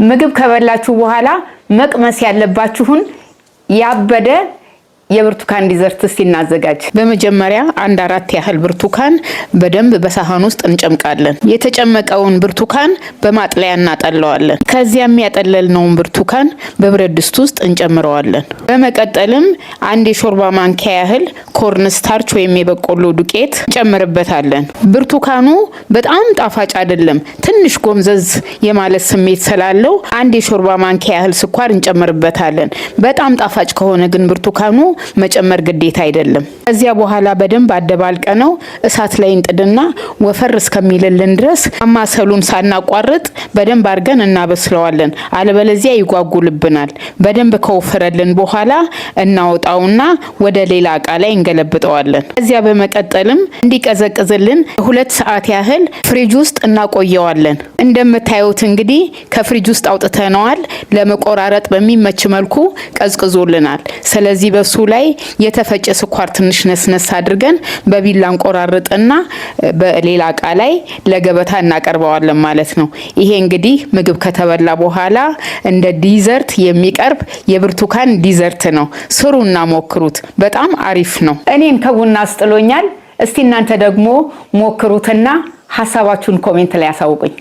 ምግብ ከበላችሁ በኋላ መቅመስ ያለባችሁን ያበደ የብርቱካን ዲዘርት እናዘጋጅ። በመጀመሪያ 1/4 ያህል ብርቱካን በደንብ በሳህን ውስጥ እንጨምቃለን። የተጨመቀውን ብርቱካን በማጥለያ እናጠለዋለን። ከዚያም ያጠለልነውን ብርቱካን በብረት ድስት ውስጥ እንጨምረዋለን። በመቀጠልም 1 የሾርባ ማንኪያ ያህል ኮርን ስታርች ወይም የበቆሎ ዱቄት እንጨምርበታለን። ብርቱካኑ በጣም ጣፋጭ አይደለም፣ ትንሽ ጎምዘዝ የማለት ስሜት ስላለው 1 የሾርባ ማንኪያ ያህል ስኳር እንጨምርበታለን። በጣም ጣፋጭ ከሆነ ግን ብርቱካኑ መጨመር ግዴታ አይደለም። ከዚያ በኋላ በደንብ አደባልቀነው እሳት ላይ እንጥድና ወፈር እስከሚልልን ድረስ ማማሰሉን ሳናቋርጥ በደንብ አድርገን እናበስለዋለን። አለበለዚያ ይጓጉልብናል። በደንብ ከወፈረልን በኋላ እናወጣውና ወደ ሌላ እቃ ላይ እንገለብጠዋለን። ከዚያ በመቀጠልም እንዲቀዘቅዝልን 2 ሰዓት ያህል ፍሪጅ ውስጥ እናቆየዋለን። እንደምታዩት እንግዲህ ከፍሪጅ ውስጥ አውጥተነዋል። ለመቆራረጥ በሚመች መልኩ ቀዝቅዞልናል። ስለዚህ በሱ ላይ የተፈጨ ስኳር ትንሽ ነስነስ አድርገን በቢላ እንቆራርጥና በሌላ እቃ ላይ ለገበታ እናቀርበዋለን ማለት ነው። ይሄ እንግዲህ ምግብ ከተበላ በኋላ እንደ ዲዘርት የሚቀርብ የብርቱካን ዲዘርት ነው። ስሩና ሞክሩት፣ በጣም አሪፍ ነው። እኔን ከቡና አስጥሎኛል። እስቲ እናንተ ደግሞ ሞክሩትና ሐሳባችሁን ኮሜንት ላይ አሳውቁኝ።